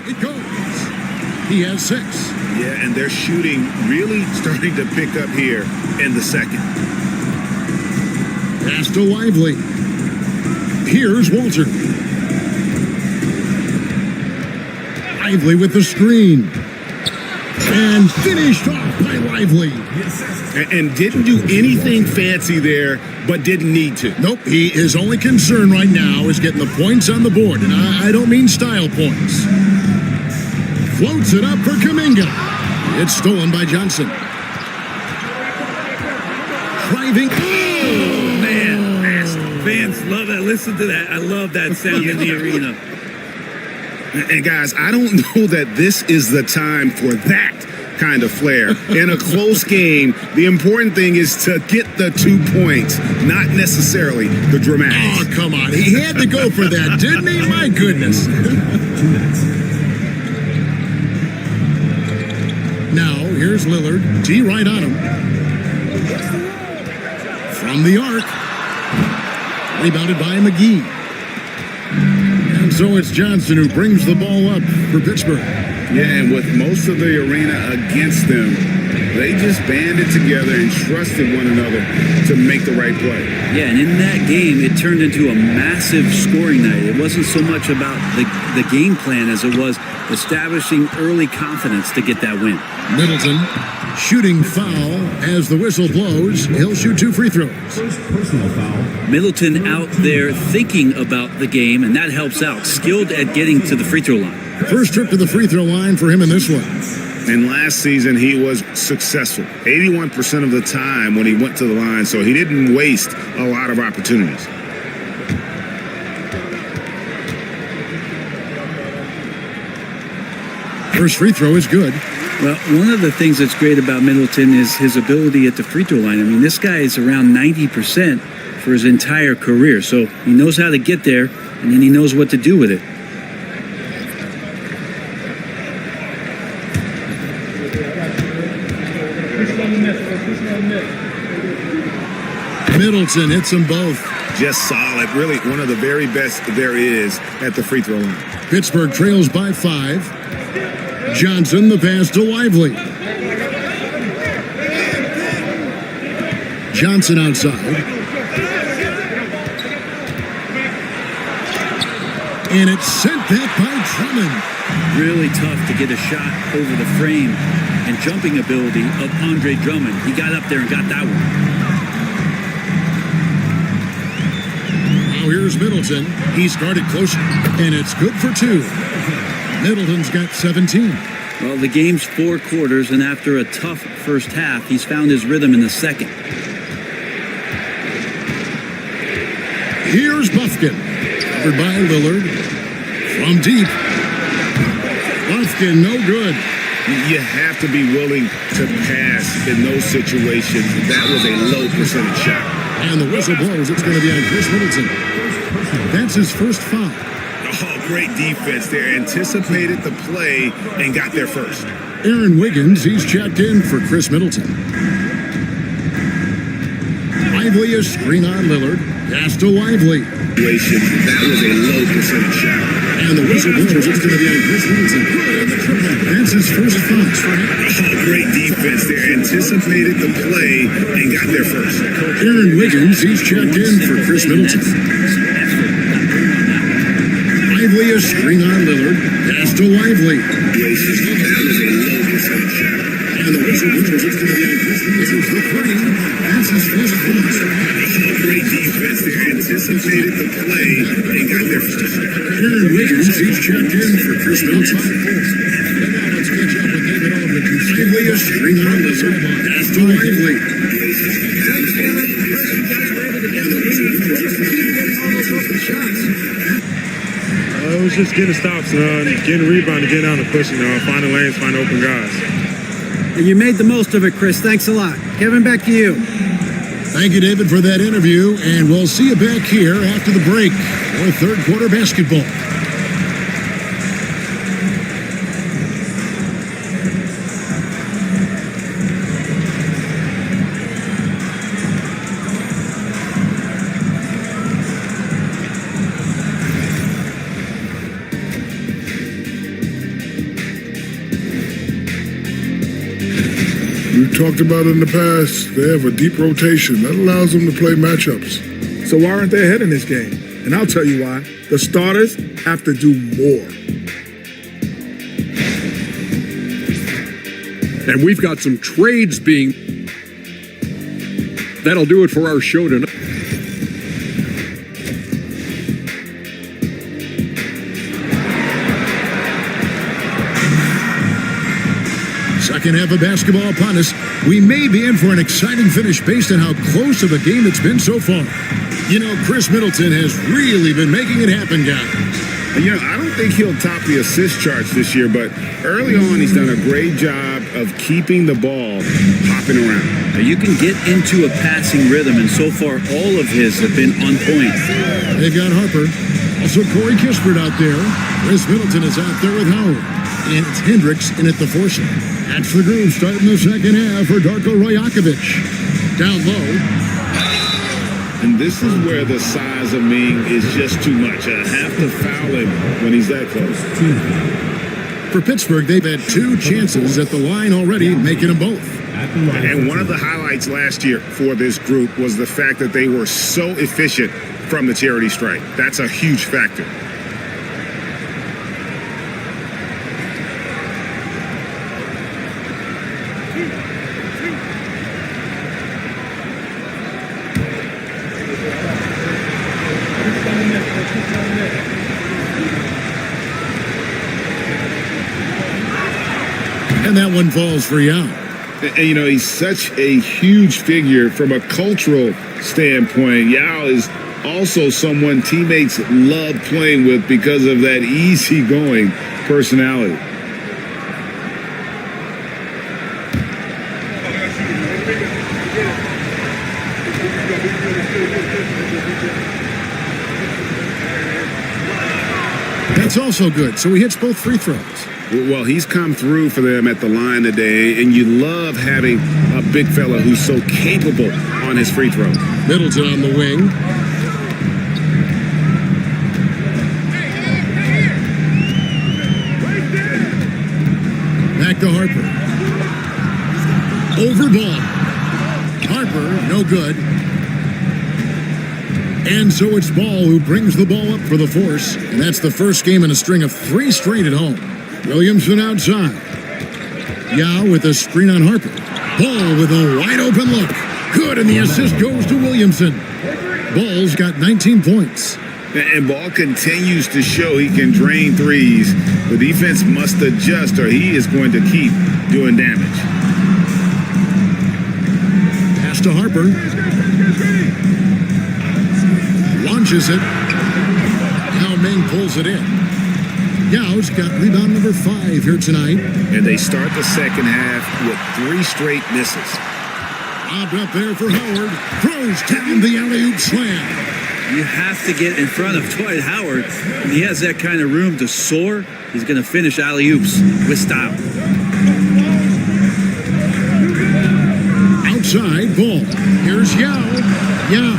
It goes. He has 6. Yeah, and their shooting really starting to pick up here in the second. Pass to Lively. Here's Walter. Lively with the screen. And finished off by Lively. And didn't do anything fancy there, but didn't need to. Nope, his only concern right now is getting the points on the board. And I don't mean style points. Floats it up for Kuminga. It's stolen by Johnson. Driving. Oh, man. Fans love that. Listen to that. I love that sound in the arena. And guys, I don't know that this is the time for that kind of flair. In a close game, the important thing is to get the 2 points, not necessarily the dramatics. Oh, come on. He had to go for that, didn't he? My goodness. Now, here's Lillard. T right on him. From the arc. Rebounded by McGee. And so it's Johnson who brings the ball up for Pittsburgh. Yeah, and with most of the arena against them, they just banded together and trusted one another to make the right play. Yeah, and in that game, it turned into a massive scoring night. It wasn't so much about the game plan as it was establishing early confidence to get that win. Middleton shooting foul as the whistle blows. He'll shoot 2 free throws. First personal foul. Middleton out there thinking about the game, and that helps out. Skilled at getting to the free throw line. First trip to the free throw line for him in this one. And last season, he was successful 81% of the time when he went to the line, so he didn't waste a lot of opportunities. First free throw is good. Well, one of the things that's great about Middleton is his ability at the free throw line. I mean, this guy is around 90% for his entire career, so he knows how to get there, and then he knows what to do with it. Middleton hits them both. Just solid. Really one of the very best there is at the free throw line. Pittsburgh trails by 5. Johnson, the pass to Lively. Johnson outside. And it's sent back by Drummond. Really tough to get a shot over the frame and jumping ability of Andre Drummond. He got up there and got that one. Now here's Middleton. He's guarded closer, and it's good for 2. Middleton's got 17. Well, the game's 4 quarters, and after a tough first half, he's found his rhythm in the second. Here's Buffkin. Covered by Lillard. From deep. Buffkin, no good. You have to be willing to pass in those situations. That was a low percentage shot. And the whistle blows. It's going to be on Chris Middleton. That's his first foul. Oh, great defense there. Anticipated the play and got there first. Aaron Wiggins, he's checked in for Chris Middleton. Lively, a screen on Lillard. Pass to Lively. That was a low percentage shot. And the whistle blows. It's going to be on Chris Middleton. That's his first foul. Oh, great defense there. Anticipated the play and got there first. Aaron Wiggins, he's checked in for Chris Middleton. Lively, a screen on Lillard. Pass to Lively. That was a low percentage shot. And the whistle blows. It's going to be on Chris Middleton for 30. That's his first foul. Oh, great defense there. Anticipated the play and got there first. Aaron Wiggins, he's checked in for Chris Middleton. And now let's catch up with David Aldridge. Lively, a screen on the sideline. Pass to Lively. It was just getting stops, getting rebound, getting out and pushing, finding lanes, finding open guys. And you made the most of it, Chris. Thanks a lot. Kevin, back to you. Thank you, David, for that interview, and we'll see you back here after the break for third quarter basketball. We've talked about it in the past. They have a deep rotation that allows them to play matchups. So why aren't they ahead in this game? And I'll tell you why. The starters have to do more. And we've got some trades being... That'll do it for our show tonight. Second half of basketball upon us. We may be in for an exciting finish based on how close of a game it's been so far. You know, Chris Middleton has really been making it happen, guys. You know, I don't think he'll top the assist charts this year, but early on he's done a great job of keeping the ball hopping around. Now, you can get into a passing rhythm, and so far all of his have been on point. They've got Harper. Also Corey Kispert out there. Chris Middleton is out there with Howard. And it's Hendricks in at the foursome. That's the groove starting the second half for Darko Rajakovic. Down low. And this is where the size of Ming is just too much. I have to foul him when he's that close. For Pittsburgh, they've had two chances at the line already, making them both. And one of the highlights last year for this group was the fact that they were so efficient from the charity stripe. That's a huge factor. And that one falls for Yao. And, you know, he's such a huge figure from a cultural standpoint. Yao is also someone teammates love playing with because of that easygoing personality. That's also good. So he hits both free throws. Well, he's come through for them at the line today, and you love having a big fella who's so capable on his free throw. Middleton on the wing. Back to Harper. Over ball. Harper, no good. And so it's Ball who brings the ball up for the Force, and that's the first game in a string of 3 straight at home. Williamson outside. Yao with a screen on Harper. Ball with a wide open look. Good, and the assist goes to Williamson. Ball's got 19 points. And Ball continues to show he can drain threes. The defense must adjust or he is going to keep doing damage. Pass to Harper. Launches it. Now Ming pulls it in. Yao's got rebound number 5 here tonight. And they start the second half with 3 straight misses. Lobbed up there for Howard. Throws down the alley-oop slam. You have to get in front of Dwight Howard. When he has that kind of room to soar, he's going to finish alley-oops with style. Outside, Ball. Here's Yao. Yao.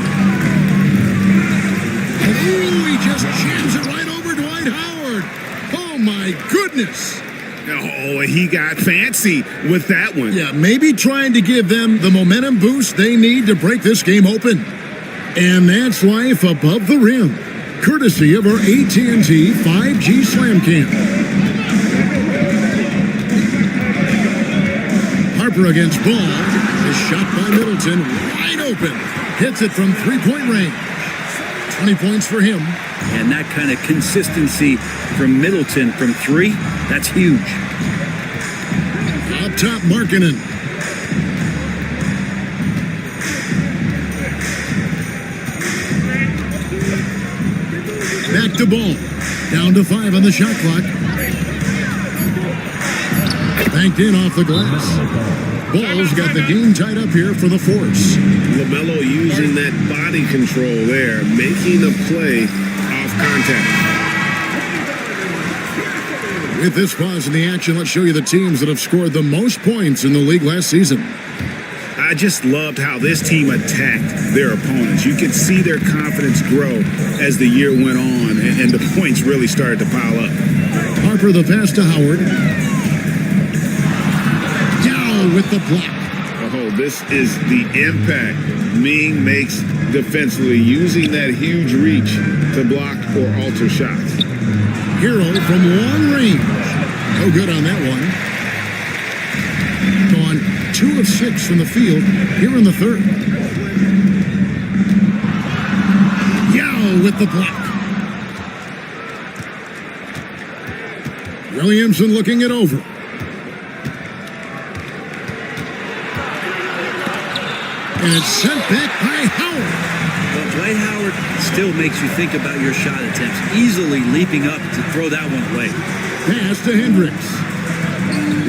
Oh, he just jams it right over Dwight Howard. Oh, my goodness. Oh, he got fancy with that one. Yeah, maybe trying to give them the momentum boost they need to break this game open. And that's life above the rim, courtesy of our AT&T 5G Slam Cam. Harper against Ball. Is shot by Middleton, wide open. Hits it from three-point range. 20 points for him. And that kind of consistency from Middleton from 3, that's huge. Up top, Markkanen. Back to Ball. Down to 5 on the shot clock. Banked in off the glass. Ball's got the game tied up here for the Force. LaMelo using that body control there, making a play off contact. With this pause in the action, let's show you the teams that have scored the most points in the league last season. I just loved how this team attacked their opponents. You could see their confidence grow as the year went on, and the points really started to pile up. Harper the pass to Howard. Yao with the block. this is the impact Ming makes defensively, using that huge reach to block or alter shots. Hero from long range. No good on that one. Gone 2 of 6 from the field here in the third. Yao with the block. Williamson looking it over. And it's sent back by Howard. Well, Dwight Howard still makes you think about your shot attempts, easily leaping up to throw that one away. Pass to Hendricks.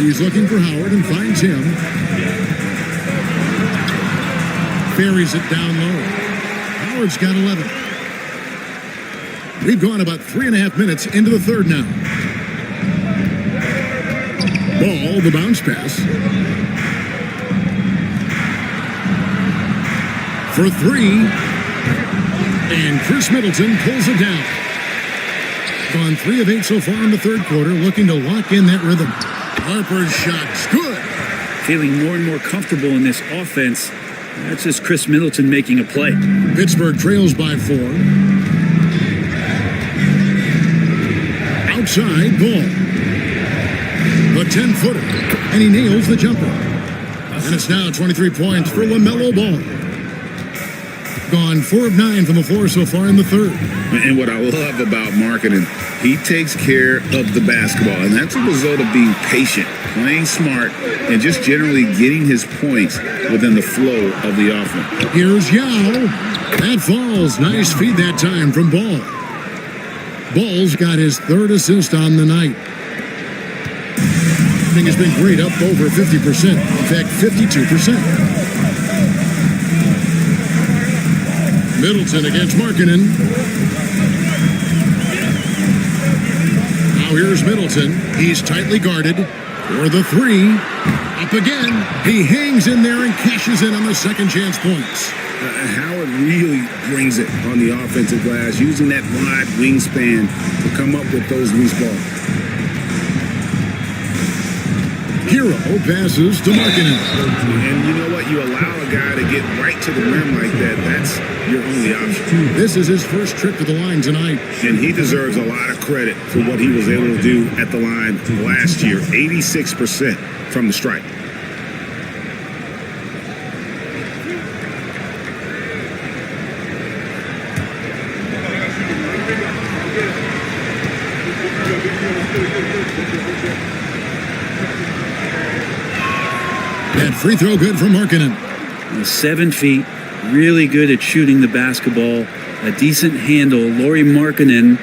He's looking for Howard and finds him. Ferries it down low. Howard's got 11. We've gone about 3.5 minutes into the third now. Ball, the bounce pass. For 3. And Chris Middleton pulls it down. Gone 3 of 8 so far in the third quarter, looking to lock in that rhythm. Harper's shot's good. Feeling more and more comfortable in this offense. That's just Chris Middleton making a play. Pittsburgh trails by 4. Outside, Ball. The 10-footer. And he nails the jumper. And it's now 23 points for LaMelo Ball. Gone 4 of 9 from the floor so far in the third. And what I love about marketing, he takes care of the basketball. And that's a result of being patient, playing smart, and just generally getting his points within the flow of the offense. Here's Yao. That falls. Nice feed that time from Ball. Ball's got his 3rd assist on the night. Shooting has been great, up over 50%. In fact, 52%. Middleton against Markkanen. Now here's Middleton. He's tightly guarded for the 3. Up again. He hangs in there and cashes in on the second chance points. Howard really brings it on the offensive glass, using that wide wingspan to come up with those loose balls. Hero passes to Markkanen. And you know what? You allow a guy to get right to the rim like that. That's your only option. This is his first trip to the line tonight. And he deserves a lot of credit for what he was able to do at the line last year. 86% from the stripe. That free throw good from Markkanen. 7 feet, really good at shooting the basketball, a decent handle. Lauri Markkanen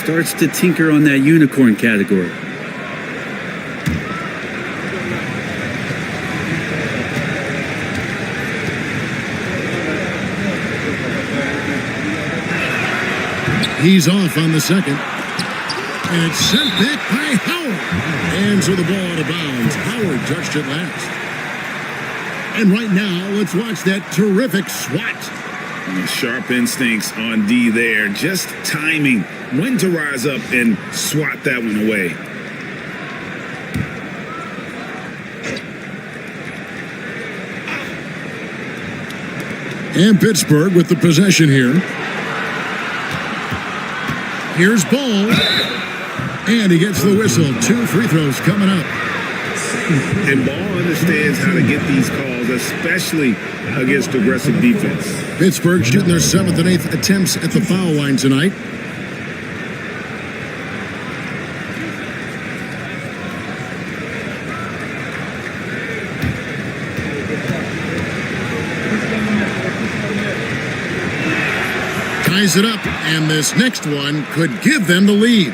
starts to tinker on that unicorn category. He's off on the second. And it's sent back by Howard. And so the ball out of bounds. Howard touched it last. And right now, let's watch that terrific swat. Sharp instincts on D there. Just timing when to rise up and swat that one away. And Pittsburgh with the possession here. Here's Ball. And he gets the whistle. 2 free throws coming up. And Ball understands how to get these calls, especially against aggressive defense. Pittsburgh shooting their 7th and 8th attempts at the foul line tonight. Ties it up, and this next one could give them the lead.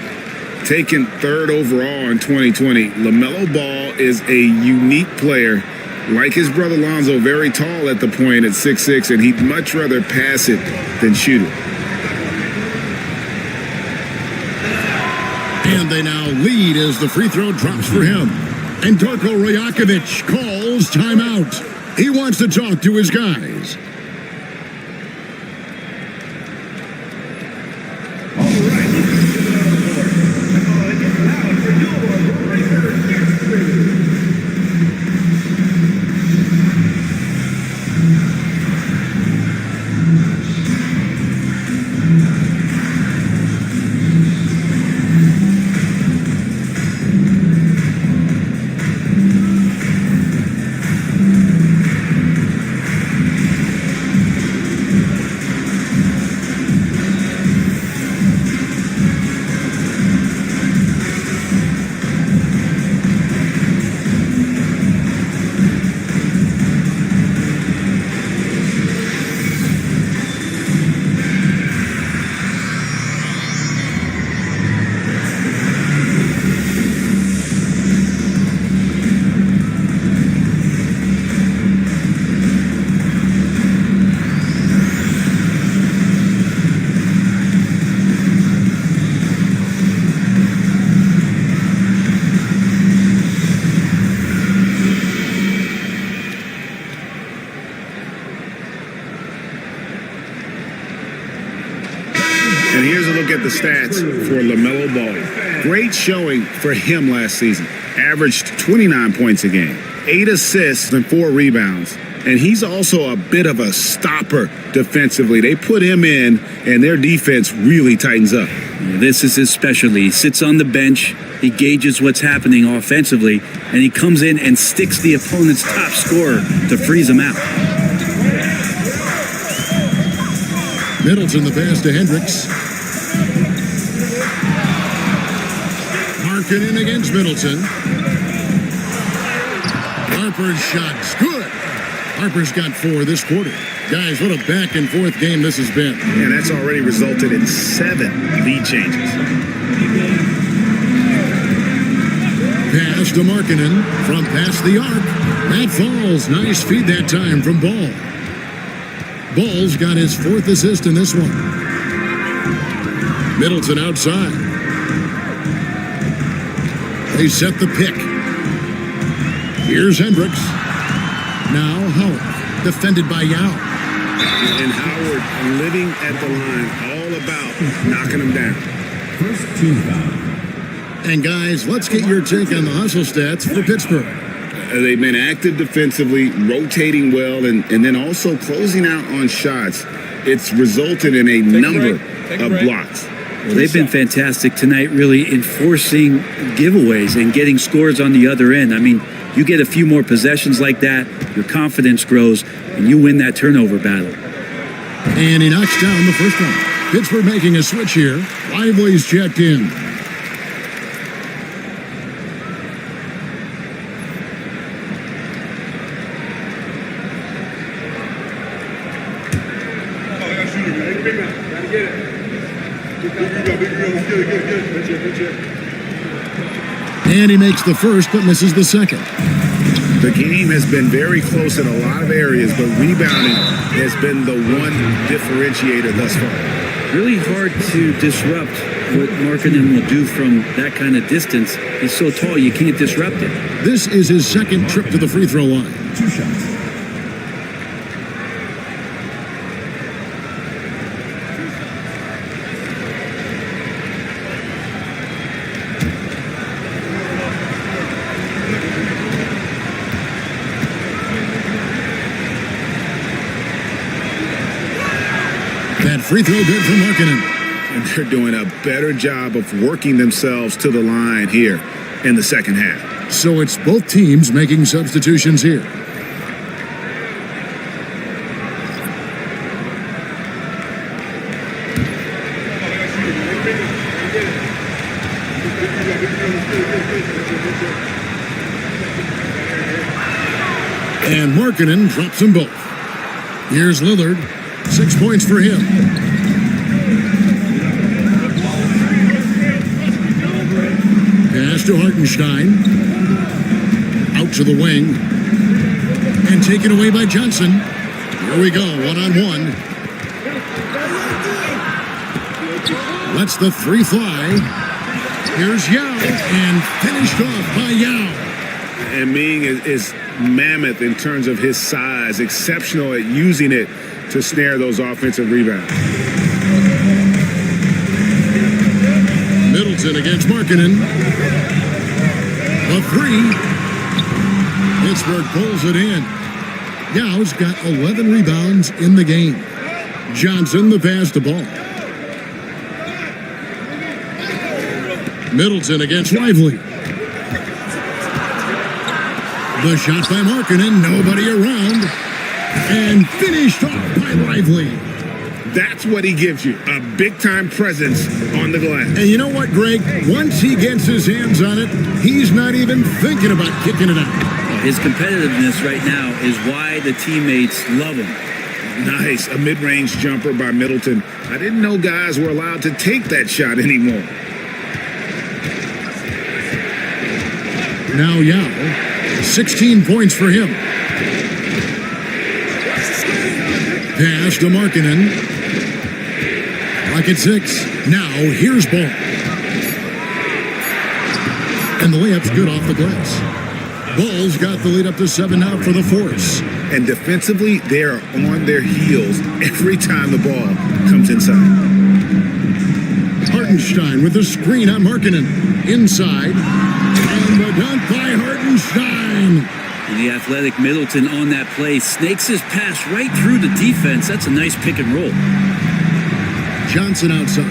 Taken 3rd overall in 2020, LaMelo Ball is a unique player. Like his brother Lonzo, very tall at the point at 6'6", and he'd much rather pass it than shoot it. And they now lead as the free throw drops for him. And Darko Rajakovic calls timeout. He wants to talk to his guys. And here's a look at the stats for LaMelo Ball. Great showing for him last season. Averaged 29 points a game, 8 assists and 4 rebounds. And he's also a bit of a stopper defensively. They put him in, and their defense really tightens up. This is his specialty. He sits on the bench, he gauges what's happening offensively, and he comes in and sticks the opponent's top scorer to freeze him out. Middleton the pass to Hendricks. Markkanen against Middleton. Harper's shot's good. Harper's got 4 this quarter. Guys, what a back-and-forth game this has been. And that's already resulted in 7 lead changes. Pass to Markkanen from past the arc. That falls. Nice feed that time from Ball. Ball's got his 4th assist in this one. Middleton outside. They set the pick. Here's Hendricks. Now Howard, defended by Yao. And Howard living at the line, all about knocking him down. First team foul. And guys, let's get your take on the hustle stats for Pittsburgh. They've been active defensively, rotating well, and then also closing out on shots. It's resulted in a number of blocks. Well, they've been fantastic tonight, really enforcing giveaways and getting scores on the other end. I mean, you get a few more possessions like that, your confidence grows, and you win that turnover battle. And he knocks down the first one. Pittsburgh making a switch here. Lively's checked in. And he makes the first, but misses the second. The game has been very close in a lot of areas, but rebounding has been the one differentiator thus far. Really hard to disrupt what Markkanen will do from that kind of distance. He's so tall, you can't disrupt it. This is his second trip to the free throw line. 2 shots. That free throw good for Markkanen. And they're doing a better job of working themselves to the line here in the second half. So it's both teams making substitutions here. And Markkanen drops them both. Here's Lillard. 6 points for him. Pass to Hartenstein. Out to the wing. And taken away by Johnson. Here we go, one-on-one. Lets the 3 fly. Here's Yao. And finished off by Yao. And Ming is mammoth in terms of his size, exceptional at using it to snare those offensive rebounds. Middleton against Markkanen. A 3. Pittsburgh pulls it in. Yao's got 11 rebounds in the game. Johnson the pass to Ball. Middleton against Lively. The shot by Markkanen, nobody around. And finished off by Lively. That's what he gives you, a big-time presence on the glass. And you know what, Greg? Once he gets his hands on it, he's not even thinking about kicking it out. His competitiveness right now is why the teammates love him. Nice, a mid-range jumper by Middleton. I didn't know guys were allowed to take that shot anymore. Now Yao, 16 points for him. Pass to Markkanen. Clock at 6. Now here's Ball. And the layup's good off the glass. Ball's got the lead up to 7 now for the Force. And defensively, they are on their heels every time the ball comes inside. Hartenstein with the screen on Markkanen. Inside. And the dunk by Hartenstein. And the athletic Middleton on that play snakes his pass right through the defense. That's a nice pick and roll. Johnson outside.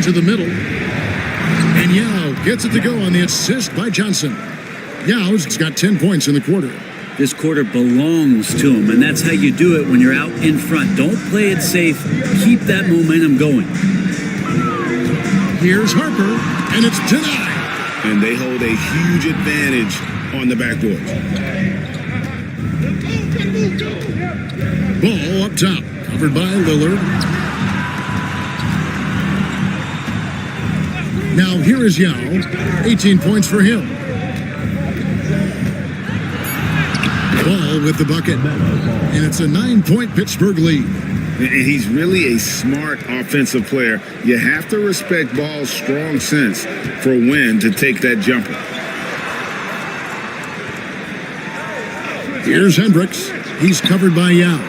To the middle. And Yao gets it to go on the assist by Johnson. Yao's got 10 points in the quarter. This quarter belongs to him, and that's how you do it when you're out in front. Don't play it safe. Keep that momentum going. Here's Harper, and it's denied. And they hold a huge advantage on the backboard. Ball up top, covered by Lillard. Now here is Yao, 18 points for him. Ball with the bucket, and it's a 9-point Pittsburgh lead. And he's really a smart offensive player. You have to respect Ball's strong sense for when to take that jumper. Here's Hendricks. He's covered by Yao.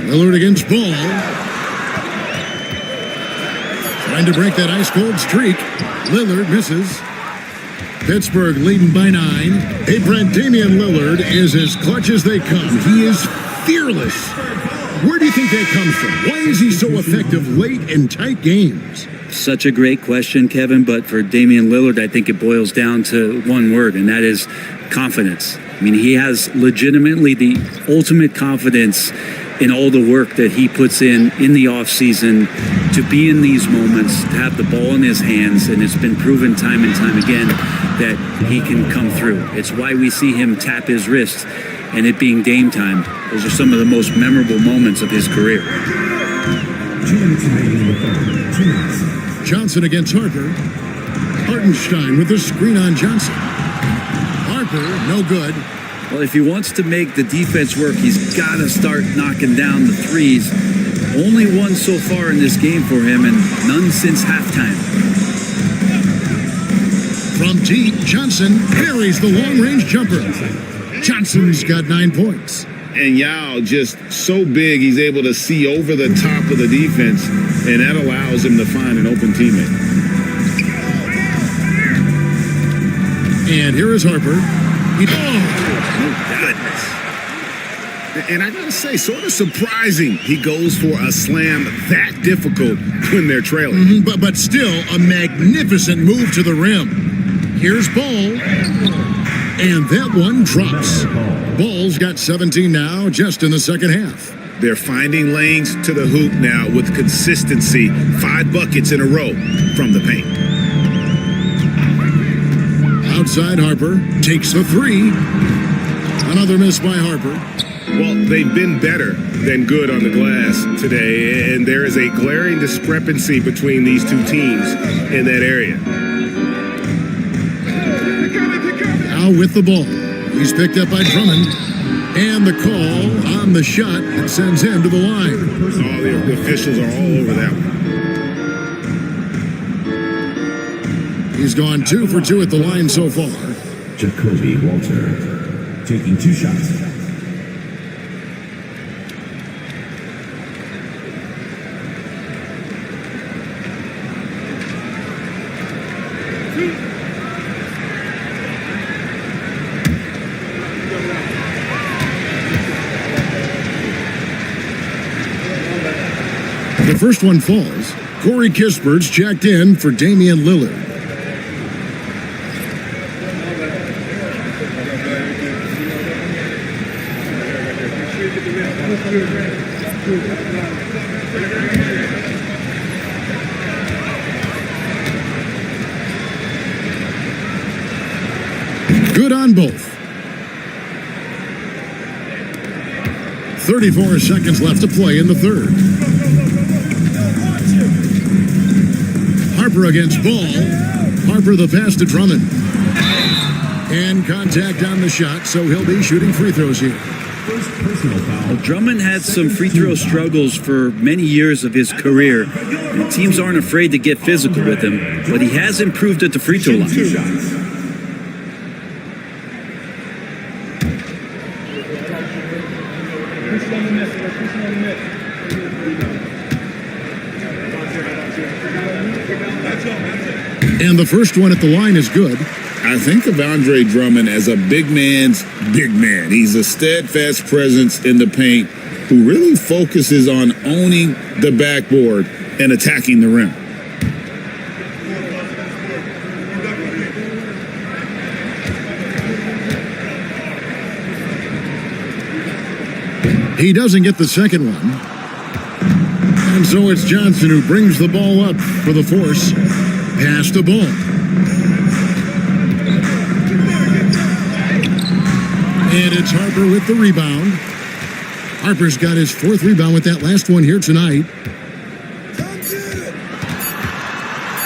Lillard against Ball. Trying to break that ice-cold streak. Lillard misses. Pittsburgh leading by 9. Hey, Brent, Damian Lillard is as clutch as they come. He is fearless. Where do you think that comes from? Why is he so effective late in tight games? Such a great question, Kevin, but for Damian Lillard, I think it boils down to one word, and that is confidence. I mean, he has legitimately the ultimate confidence in all the work that he puts in the offseason to be in these moments, to have the ball in his hands, and it's been proven time and time again that he can come through. It's why we see him tap his wrist and it being Dame time. Those are some of the most memorable moments of his career. 2 minutes remaining in the third. 2 minutes. Johnson against Harper. Hartenstein with the screen on Johnson. Harper, no good. Well, if he wants to make the defense work, he's got to start knocking down the threes. Only one so far in this game for him, and none since halftime. From deep, Johnson buries the long-range jumper. Johnson's got 9 points. And Yao just so big, he's able to see over the top of the defense, and that allows him to find an open teammate. And here is Harper. Goodness. And I gotta say, sort of surprising he goes for a slam that difficult when they're trailing. But still a magnificent move to the rim. Here's Ball. And that one drops. Ball's got 17 now, just in the second half. They're finding lanes to the hoop now with consistency. 5 buckets in a row from the paint. Outside Harper takes the 3. Another miss by Harper. Well, they've been better than good on the glass today, and there is a glaring discrepancy between these two teams in that area. Now with the ball. He's picked up by Drummond. And the call on the shot that sends him to the line. Oh, the officials are all over that one. He's gone 2 for 2 at the line so far. Jacoby Walter taking 2 shots. The first one falls. Corey Kispert's checked in for Damian Lillard. Good on both. 34 seconds left to play in the third. Harper against Ball. Harper the pass to Drummond. And contact on the shot, so he'll be shooting free throws here. First personal foul. Well, Drummond had some free throw struggles for many years of his career. And teams aren't afraid to get physical with him, but he has improved at the free throw line. 2 shots. And the first one at the line is good. I think of Andre Drummond as a big man's big man. He's a steadfast presence in the paint who really focuses on owning the backboard and attacking the rim. He doesn't get the second one. And so it's Johnson who brings the ball up for the force. Pass the ball. And it's Harper with the rebound. Harper's got his fourth rebound with that last one here tonight.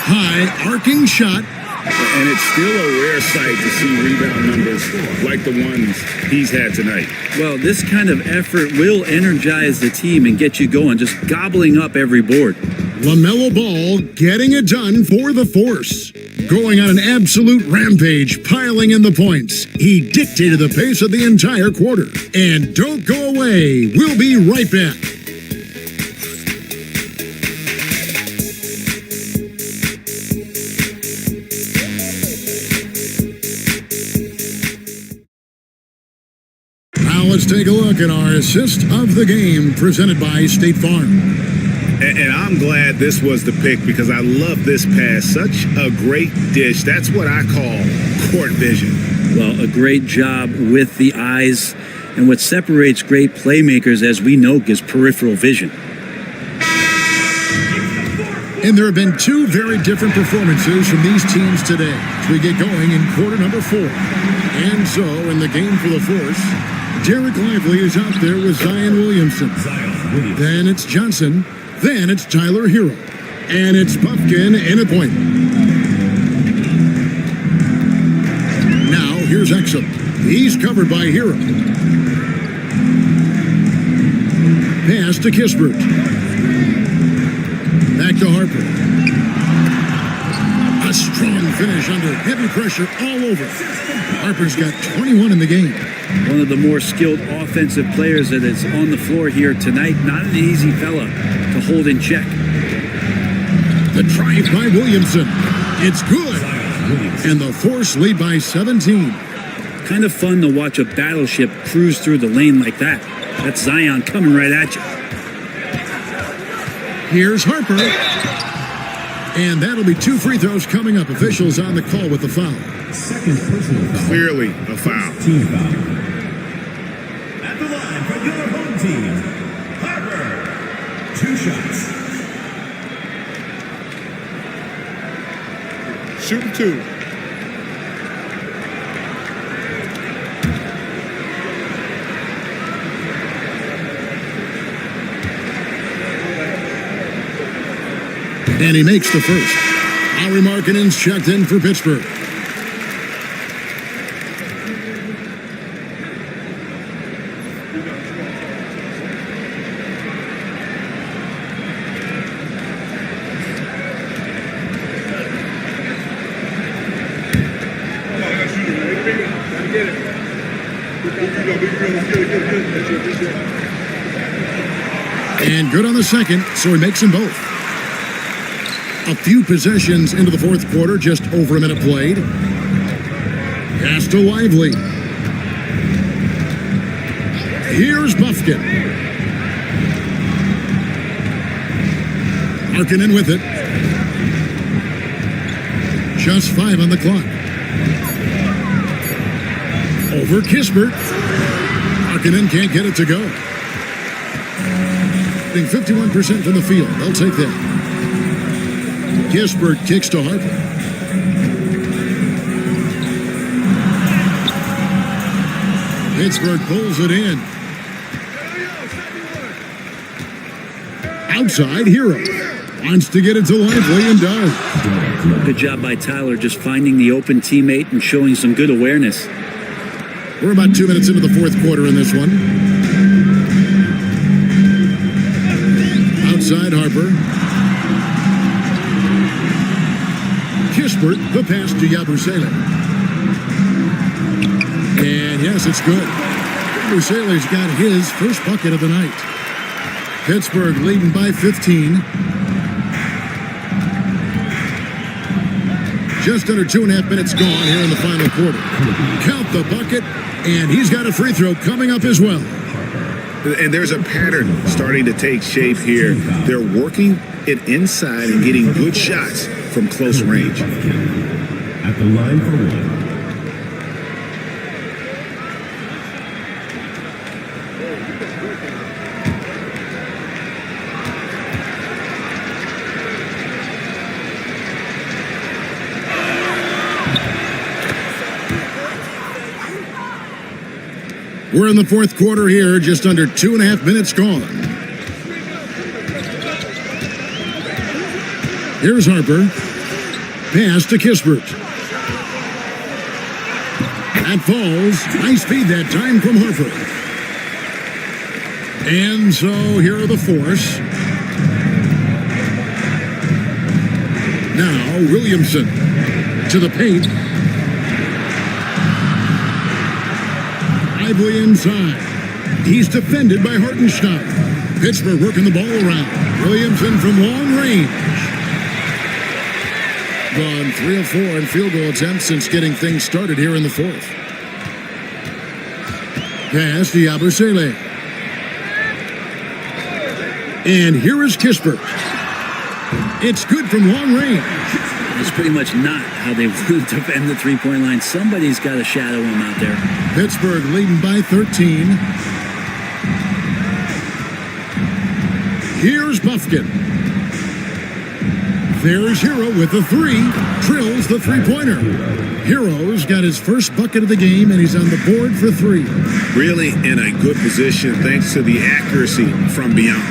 High arcing shot. And it's still a rare sight to see rebound numbers like the ones he's had tonight. Well, this kind of effort will energize the team and get you going, just gobbling up every board. LaMelo Ball getting it done for the force. Going on an absolute rampage, piling in the points. He dictated the pace of the entire quarter. And don't go away. We'll be right back. Now let's take a look at our assist of the game presented by State Farm. And I'm glad this was the pick because I love this pass. Such a great dish. That's what I call court vision. Well, a great job with the eyes. And what separates great playmakers, as we know, is peripheral vision. And there have been two very different performances from these teams today as we get going in quarter number 4. And so, in the game for the force, Derek Lively is out there with Zion Williamson. Then it's Johnson. Then it's Tyler Hero. And it's Buffkin in a point. Now, here's Exum. He's covered by Hero. Pass to Kispert. Back to Harper. A strong finish under heavy pressure all over. Harper's got 21 in the game. One of the more skilled offensive players that is on the floor here tonight. Not an easy fella to hold in check. The drive by Williamson. It's good. And the force lead by 17. Kind of fun to watch a battleship cruise through the lane like that. That's Zion coming right at you. Here's Harper. And that'll be 2 free throws coming up. Officials on the call with the foul. Second personal foul. Clearly a foul. Team foul. At the line for your home team, Harper. 2 shots. Shooting 2. And he makes the first. Lauri Markkanen's checked in for Pittsburgh. And good on the second, so he makes them both. A few possessions into the fourth quarter, just over a minute played. Pass to Lively. Here's Buffkin. Markkanen with it. Just 5 on the clock. Over Kispert. Markkanen can't get it to go. 51% from the field. They'll take that. Kispert kicks to Harper. Pittsburgh pulls it in. Outside, Hero. Wants to get it to Lively and does. Good job by Tyler just finding the open teammate and showing some good awareness. We're about 2 minutes into the fourth quarter in this one. Outside, Harper. Kispert, the pass to Yabusele. And yes, it's good. Yabusele's got his first bucket of the night. Pittsburgh leading by 15. Just under 2.5 minutes gone here in the final quarter. Count the bucket, and he's got a free throw coming up as well. And there's a pattern starting to take shape here. They're working it inside and getting good shots from close range. At the line for one. We're in the fourth quarter here, just under 2.5 minutes gone. Here's Harper. Pass to Kispert. That falls. Nice feed that time from Harper. And so here are the Force. Now Williamson to the paint. Lively inside. He's defended by Hartenstein. Pittsburgh working the ball around. Williamson from long range. Gone 3 of 4 in field goal attempts since getting things started here in the fourth. Pass to Yabusele. And here is Kispert. It's good from long range. It's pretty much not how they want to defend the three-point line. Somebody's got to shadow him out there. Pittsburgh leading by 13. Here's Buffkin. There's Hero with the three. Drills the three-pointer. Hero's got his first bucket of the game, and he's on the board for 3. Really in a good position thanks to the accuracy from beyond.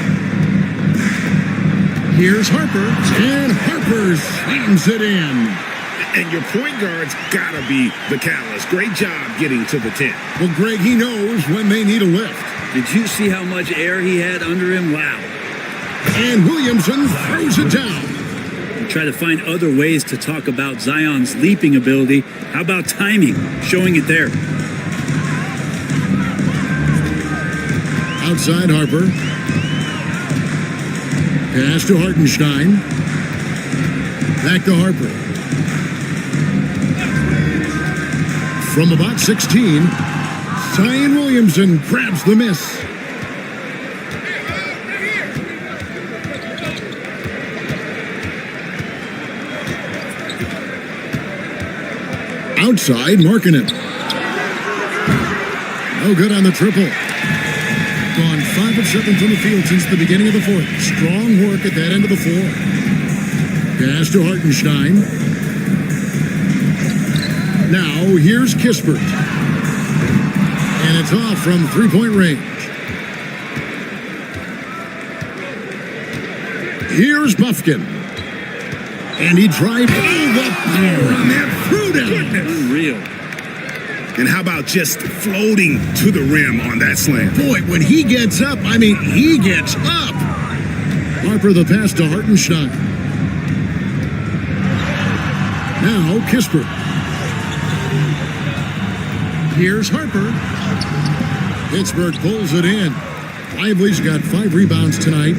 Here's Harper, and Harper slams it in. And your point guard's got to be the catalyst. Great job getting to the 10. Well, Greg, he knows when they need a lift. Did you see how much air he had under him? Wow. And Williamson throws it down. We try to find other ways to talk about Zion's leaping ability. How about timing? Showing it there. Outside Harper. Pass to Hartenstein. Back to Harper. From about 16, Zion Williamson grabs the miss. Outside, Markkanen. No good on the triple. Gone 5 of 7 from the field since the beginning of the fourth. Strong work at that end of the floor. Pass to Hartenstein. Now here's Kispert. And it's off from three-point range. Here's Buffkin. And he tried. Oh, the power on that throw-down. Unreal. And how about just floating to the rim on that slam? Boy, when he gets up, I mean, he gets up. Harper the pass to Hartenstein. Now Kispert. Here's Harper. Pittsburgh pulls it in. Lively's got 5 rebounds tonight.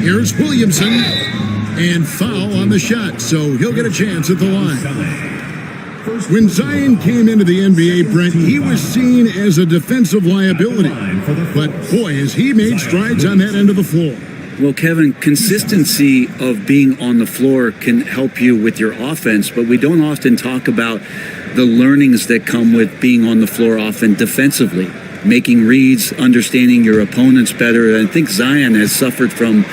Here's Williamson. And foul on the shot, so he'll get a chance at the line. When Zion came into the NBA, Brent, he was seen as a defensive liability. But boy, has he made strides on that end of the floor. Well, Kevin, consistency of being on the floor can help you with your offense, but we don't often talk about the learnings that come with being on the floor often defensively. Making reads, understanding your opponents better. I think Zion has suffered from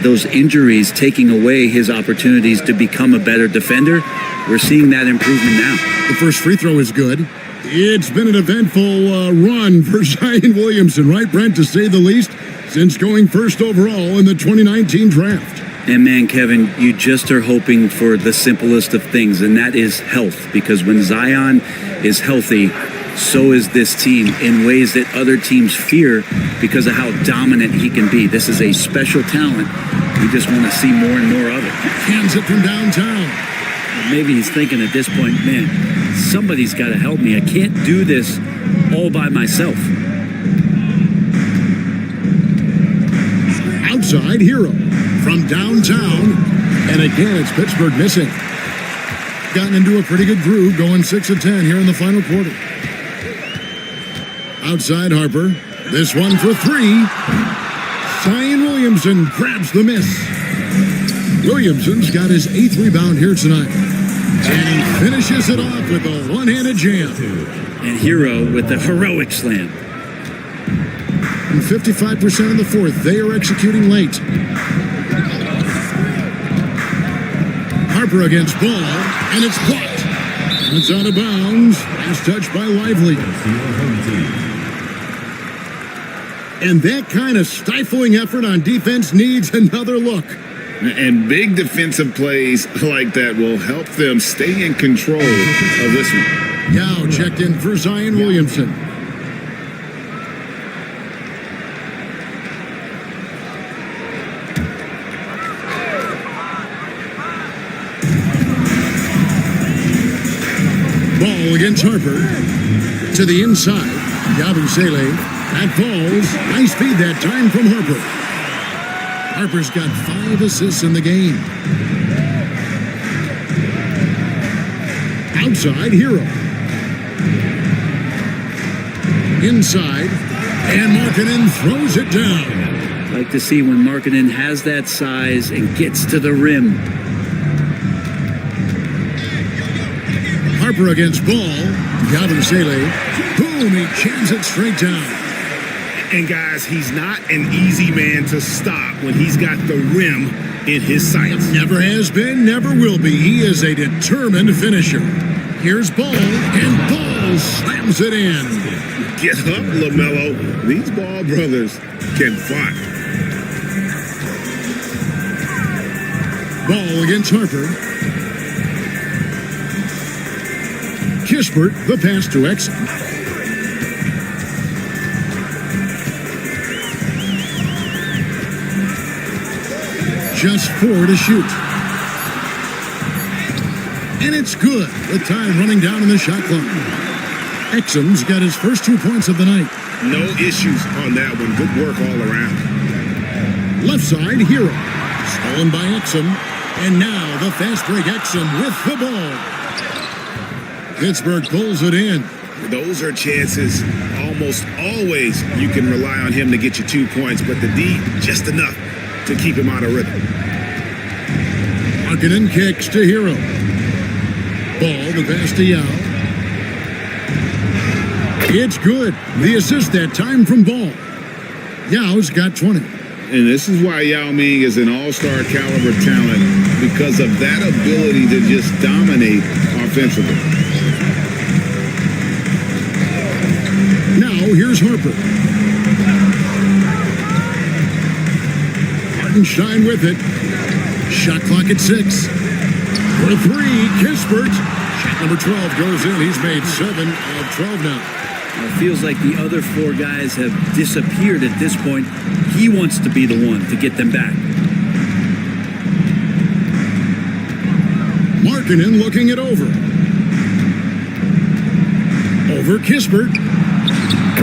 those injuries, taking away his opportunities to become a better defender. We're seeing that improvement now. The first free throw is good. It's been an eventful run for Zion Williamson, right, Brent, to say the least, since going first overall in the 2019 draft. And man, Kevin, you just are hoping for the simplest of things, and that is health. Because when Zion is healthy, so is this team in ways that other teams fear because of how dominant he can be. This is a special talent. We just want to see more and more of it. Hands it from downtown. Maybe he's thinking at this point, man, somebody's got to help me. I can't do this all by myself. Outside Hero from downtown. And again, it's Pittsburgh missing. Gotten into a pretty good groove, going 6 of 10 here in the final quarter. Outside Harper. This one for 3. Zion Williamson grabs the miss. Williamson's got his 8th rebound here tonight. And he finishes it off with a one-handed jam. And Hero with the heroic slam. And 55% in the fourth. They are executing late. Harper against Ball, and it's blocked. It's out of bounds. Last touch by Lively. And that kind of stifling effort on defense needs another look. And big defensive plays like that will help them stay in control of this one. Yao checked in for Zion Williamson. Ball against Harper. To the inside. Yabusele. That falls. Nice feed that time from Harper. Harper's got 5 assists in the game. Outside Hero. Inside. And Markkanen throws it down. Like to see when Markkanen has that size and gets to the rim. Harper against Ball. Yabusele. Boom, he jams it straight down. And guys, he's not an easy man to stop when he's got the rim in his sights. Never has been, never will be. He is a determined finisher. Here's Ball, and Ball slams it in. Get up, LaMelo. These Ball brothers can fly. Ball against Harper. Kispert, the pass to Exum. Just 4 to shoot. And it's good with time running down in the shot clock. Exum's got his first 2 points of the night. No issues on that one. Good work all around. Left side, Hero. Stolen by Exum. And now the fast break Exum with the ball. Pittsburgh pulls it in. Those are chances. Almost always you can rely on him to get you 2 points, but the D, just enough to keep him out of rhythm. Markkanen kicks to Hero. Ball, the pass to Yao. It's good. The assist that time from Ball. Yao's got 20. And this is why Yao Ming is an all-star caliber talent, because of that ability to just dominate offensively. Now here's Harper. Hartenstein with it. Shot clock at 6. For 3, Kispert. Shot number 12 goes in. He's made 7 of 12 now. It feels like the other 4 guys have disappeared at this point. He wants to be the one to get them back. Markkanen looking it over. Over Kispert.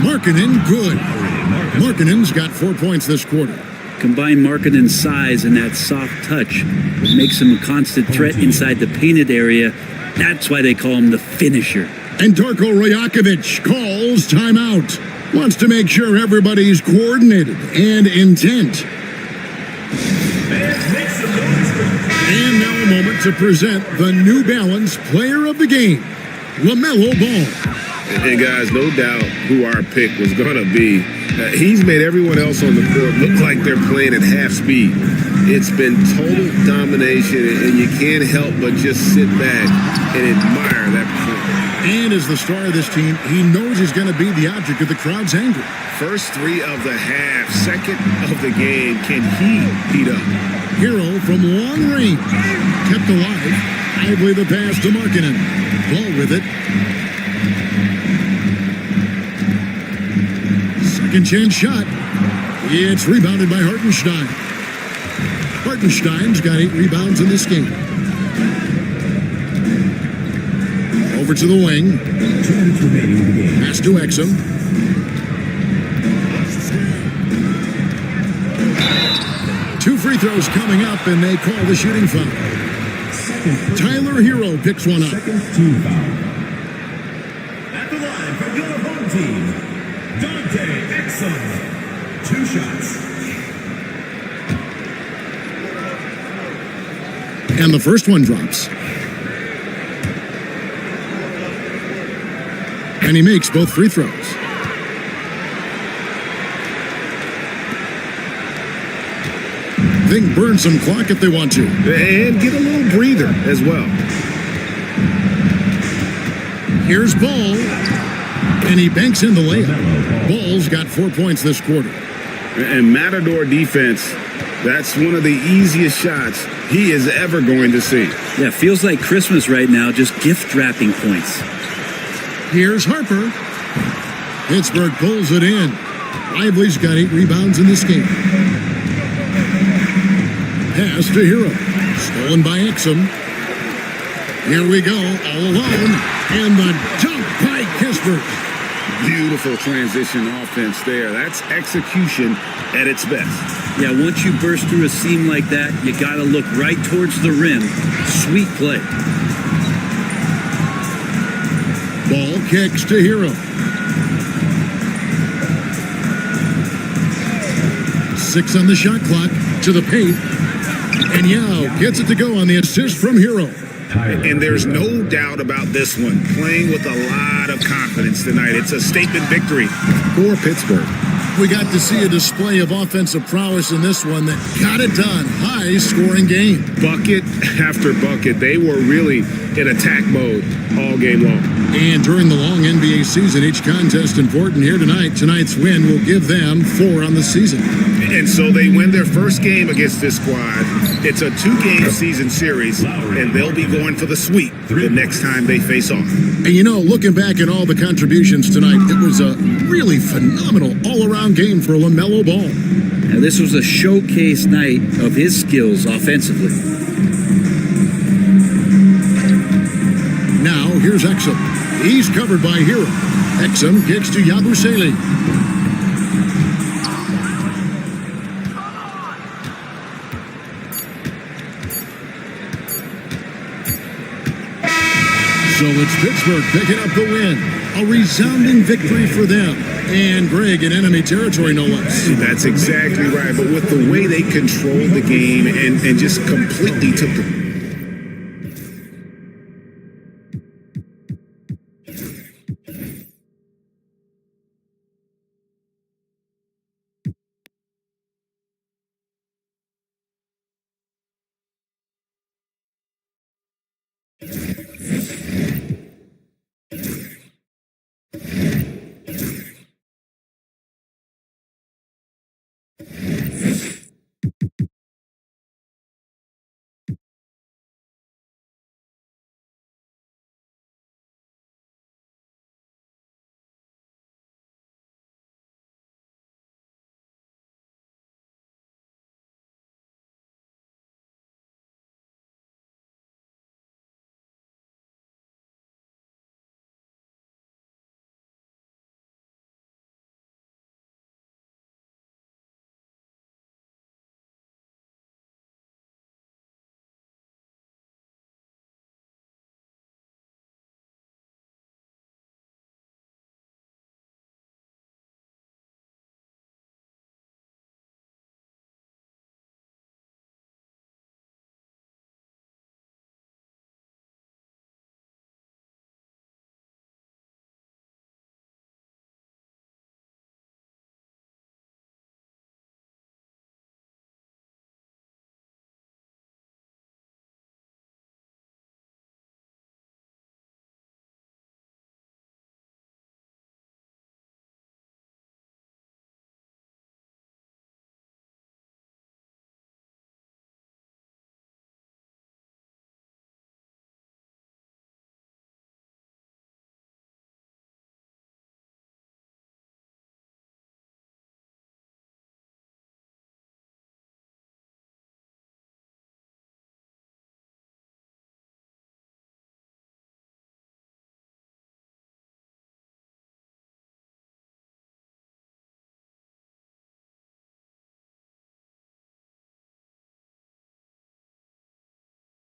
Markkanen good. Markkanen's got 4 points this quarter. Combine Markkanen's size and that soft touch makes him a constant threat inside the painted area. That's why they call him the finisher. And Darko Rajakovic calls timeout. Wants to make sure everybody's coordinated and intent. And now a moment to present the New Balance Player of the Game, LaMelo Ball. And guys, no doubt who our pick was going to be. He's made everyone else on the court look like they're playing at half speed. It's been total domination, and you can't help but just sit back and admire that performance. And as the star of this team, he knows he's going to be the object of the crowd's anger. First 3 of the half, second of the game. Can he heat up? Hero from long range. Kept alive. Lively the pass to Markkanen. Ball with it. Second chance shot. It's rebounded by Hartenstein. Hartenstein's got 8 rebounds in this game. Over to the wing. 2 minutes remaining in the game. Pass to Exum. Two free throws coming up, and they call the shooting foul. Tyler Hero picks one up. Second team foul. At the line for your home team, Dante Exum. 2 shots. And the first one drops. And he makes both free throws. They can burn some clock if they want to. And get a little breather as well. Here's Ball. And he banks in the layup. Ball's got 4 points this quarter. And Matador defense, that's one of the easiest shots he is ever going to see. Yeah, feels like Christmas right now, just gift wrapping points. Here's Harper. Pittsburgh pulls it in. Lively's got 8 rebounds in this game. Pass to Hero. Stolen by Exum. Here we go, all alone. And the dunk by Kispert. Beautiful transition offense there. That's execution at its best. Yeah, once you burst through a seam like that, you got to look right towards the rim. Sweet play. Ball kicks to Hero. 6 on the shot clock, to the paint. And Yao gets it to go on the assist from Hero. And there's no doubt about this one. Playing with a lot of confidence tonight. It's a statement victory for Pittsburgh. We got to see a display of offensive prowess in this one that got it done. High-scoring game. Bucket after bucket. They were really in attack mode all game long. And during the long NBA season, each contest important here tonight. Tonight's win will give them 4 on the season. And so they win their first game against this squad. It's a 2-game season series, and they'll be going for the sweep the next time they face off. And you know, looking back at all the contributions tonight, it was a really phenomenal all-around game for LaMelo Ball. Now, this was a showcase night of his skills offensively. Now, here's Exum. He's covered by Hero. Exum kicks to Yabusele. So it's Pittsburgh picking up the win. A resounding victory for them. And Greg in enemy territory, no less. That's exactly right. But with the way they controlled the game and just completely took the...